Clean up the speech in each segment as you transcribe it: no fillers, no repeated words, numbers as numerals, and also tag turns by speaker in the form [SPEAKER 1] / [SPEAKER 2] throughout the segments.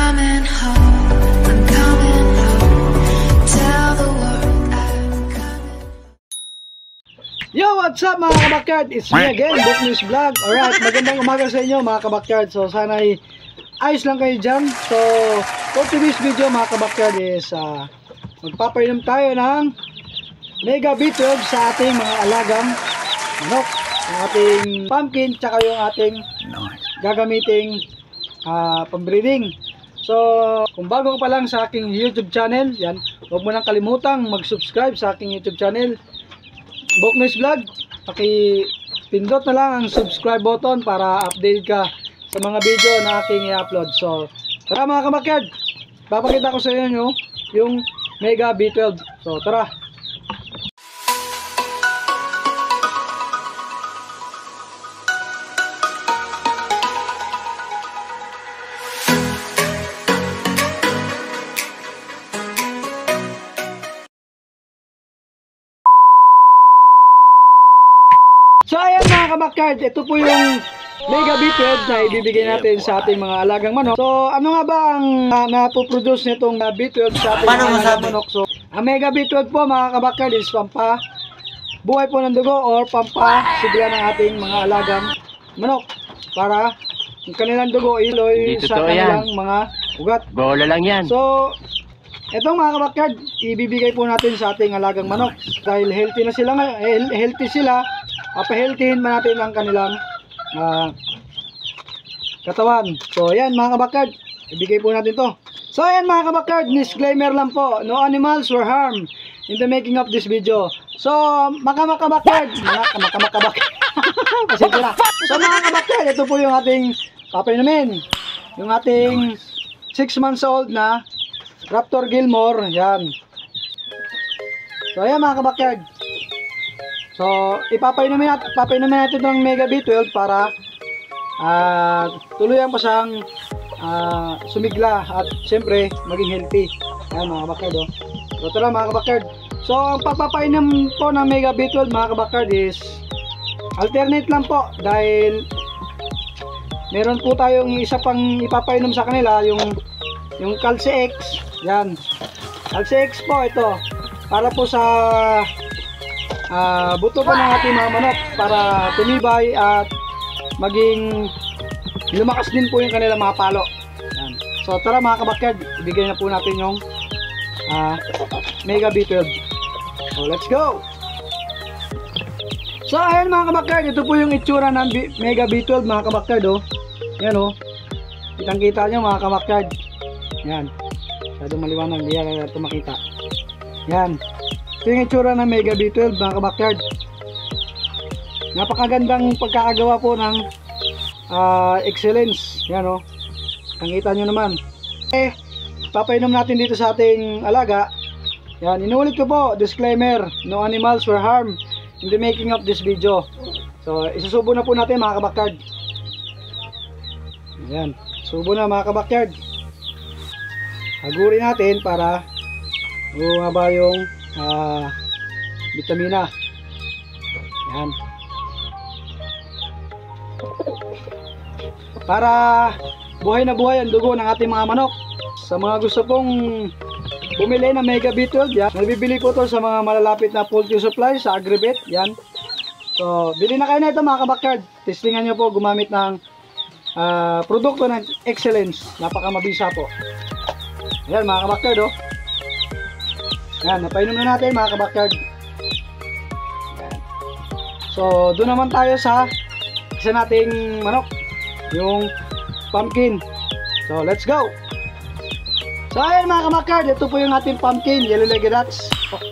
[SPEAKER 1] coming home, I'm coming home. Tell the world I'm coming.
[SPEAKER 2] Yo, what's up mga kabakyard? It's me again, Book News Vlog. Alright, magandang umaga sa inyo mga kabakyard. So sana ay ayos lang kayo dyan. So for today's video mga kabakyard is magpapainom tayo ng Mega B12 sa ating mga alagang manok, yung ating pumpkin, tsaka yung ating gagamiting pambreeding. So kung bago ka pa lang sa aking YouTube channel, yan, huwag mo nang kalimutang mag-subscribe sa aking YouTube channel, Book News Vlog. Pindot na lang ang subscribe button para update ka sa mga video na aking i-upload. So tara mga kabakyard, papakita ko sa inyo yung Mega B12. So tara. So ayan mga kabakyard, ito po yung Mega B12 na ibibigay natin sa ating mga alagang manok. So ano nga ba ang napoproduce nitong B12 sa ating mga alagang manok? So ang Mega B12 po mga kabakyard is buhay po ng dugo or pampasigla ng ating mga alagang manok para ang kanilang dugo iloy sa kanilang mga ugat.
[SPEAKER 3] Bola lang yan.
[SPEAKER 2] So etong mga kabakyard, ibibigay po natin sa ating alagang manok dahil healthy na sila, healthy sila. Papahealthyhin ba natin ang kanilang katawan. So ayan mga kabakyard, ibigay po natin to. So ayan mga kabakyard, disclaimer lang po, no animals were harmed in the making of this video. So mga kabakyard pasensya na. So mga kabakyard, ito po yung ating papainumin, yung ating 6 months old na Raptor Gilmore. Yan. So ayan mga kabakyard, so papainumin natin ng Mega B12 para tuluyan pa siyang sumigla at siyempre maging healthy. Ayan mga kabakyard, oh. So tara mga kabakyard. So ang pagpapainom po ng Mega B12 mga kabakyard is alternate lang po dahil meron po tayong isa pang ipapainom sa kanila, yung Calci X. Yan, Calci X po ito para po sa buto po ng ating mga manok para tumibay at maging lumakas din po yung kanilang mga palo. Yan. So tara mga kabakyard, ibigay na po natin yung Mega B12. So let's go. So ayan mga kabakyard, ito po yung itsura ng Mega B12 mga kabakyard, oh. Yan, oh. Kitang kita nyo mga kabakyard. Yan, masyadong maliwanag, hindi yan ito makita. Yan, ito yung itsura ng Mega B12 mga kabakyard. Napakagandang pagkakagawa po ng excellence. Yan, oh. Nakita nyo naman. Papainom natin dito sa ating alaga. Yan, inuulit ko po, disclaimer, no animals were harmed in the making of this video. So isusubo na po natin mga kabakyard. Yan, subo na mga kabakyard. Hagurin natin para bumaba yung vitamina. Yan. Para buhay na buhay ang dugo ng ating mga manok. Sa mga gusto pong bumili ng Mega B12, yan, nabibili po to sa mga malalapit na poultry supply sa Agribet. Yan. So bili na kayo na ito mga kabakyard. Testingan nyo po gumamit ng produkto ng excellence. Napakamabisa po. Ayan mga kabakyard, oh. Ayan, napainom na natin mga kabakyard. Ayan. So doon naman tayo sa isa nating manok, yung pumpkin. So let's go. So ayan mga kabakyard, ito po yung ating pumpkin, yellow legged rats. Oh.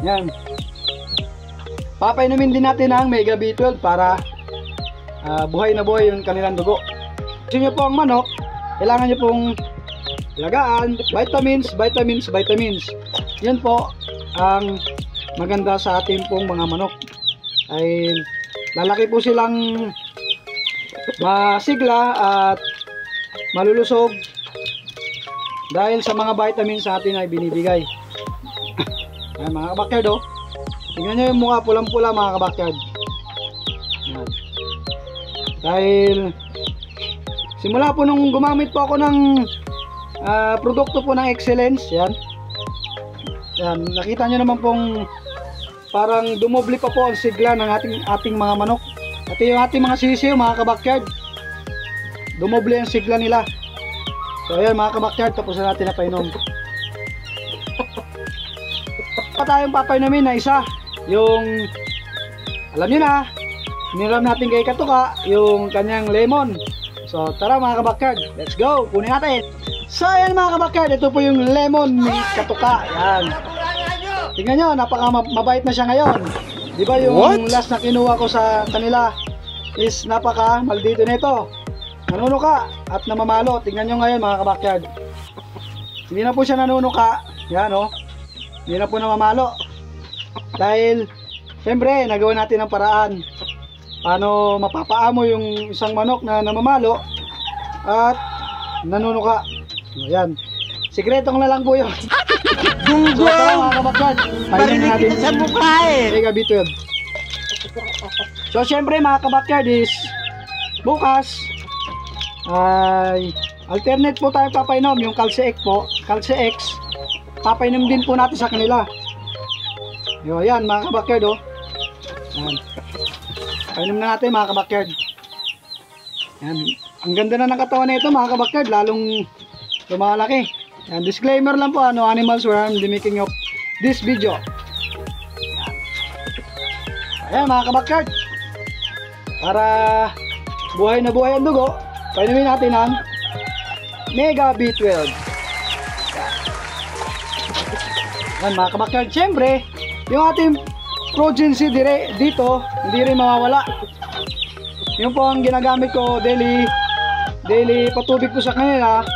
[SPEAKER 2] Ayan. Papainumin din natin ang Mega B12 para buhay na buhay yung kanilang dugo. Gusto nyo po ang manok, kailangan nyo pong lagaan, vitamins. Yan po ang maganda sa ating pong mga manok. Ay lalaki po silang masigla at malulusog dahil sa mga vitamins sa atin ay binibigay. Ayan mga kabakyard, oh. Tingnan nyo yung mukha, pulang-pula mga kabakyard. Dahil Simula po nung gumamit po ako ng produkto po ng Excellence, yan. Yan, nakita nyo naman pong parang dumoble pa po ang sigla ng ating mga manok. At yung ating mga sisiyo, mga kabakyard, dumoble ang sigla nila. So ayan mga kabakyard, tapos na natin na painom. Pa tayong papainumin na isa, yung alam nyo na, hiniram natin kay Katuka yung kanyang lemon. So tara mga kabakyard, let's go, kunin natin. So ayan mga kabakyard, ito po yung lemon ni Katuka. Yan, tingnan nyo, napaka mabait na siya ngayon. Di ba yung last na kinuha ko sa kanila is napaka maldito nito, nanunuka at namamalo. Tingnan nyo ngayon mga kabakyard, hindi na po siya nanunuka. Yan o, hindi na po namamalo. Dahil siyempre nagawa natin ang paraan paano mapapaamo yung isang manok na namamalo at nanunuka. Ayan, sikretong na lang po yun. So tara mga kabakyard, painumin natin sa mukha Mega B12. So syempre mga kabakyard is bukas ay alternate po tayo papainom. Yung Calce X po, Calce X, papainom din po natin sa kanila. Yan mga kabakyard oh. Yan, painom na natin mga kabakyard. Yan, ang ganda na ng katawan nito mga kabakyard, lalong lumalaki. Yan, disclaimer lang po, no animals were harmed in the making of this video. Ayan mga kabakyard, para buhay na buhay ang dugo, painumin natin ang Mega B12. Yan mga kabakyard, syempre yung ating Progency dito hindi rin mawawala. Yun po ang ginagamit ko daily patubig ko sa kanila,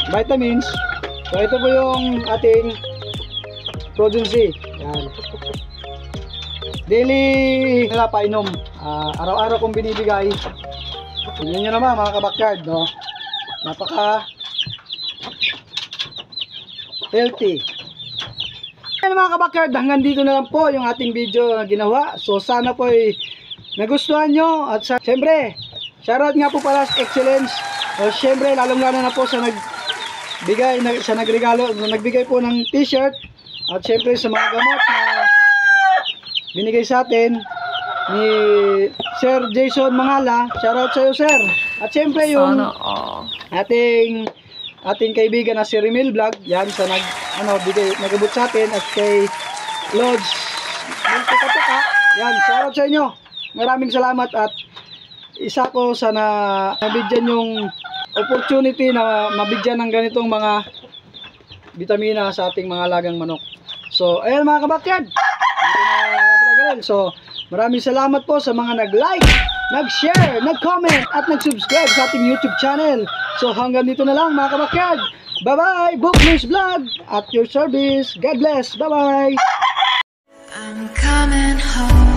[SPEAKER 2] vitamins. So ito po yung ating Progency. Yan, daily nila painom, araw-araw kong binibigay. Tingnan nyo naman mga kabakyard, no? Napaka healthy. Ayan mga kabakyard, hanggang dito na lang po yung ating video na ginawa. So sana po ay nagustuhan nyo. At syempre, shoutout nga po pala sa Excellence. So syempre, lalong-lalo na po sa nagbigay po ng t-shirt. At syempre sa mga gamot na binigay sa atin ni Sir Jason Mangala. Shoutout sa iyo sir. At syempre yung ating kaibigan na si Remil Vlog, yan sa nagabot sa atin, at kay Lodge Katuka, yan, shoutout sa inyo. Maraming salamat at isa ko sa nabigyan yung opportunity na mabigyan ng ganitong mga vitamina sa ating mga alagang manok. So ayan mga kabakyard, so maraming salamat po sa mga nag-like, nag-share, nag-comment at nag-subscribe sa ating YouTube channel. So hanggang dito na lang mga kabakyard. Bye-bye, Booknews Vlog at your service. God bless. Bye-bye.
[SPEAKER 1] I'm coming home.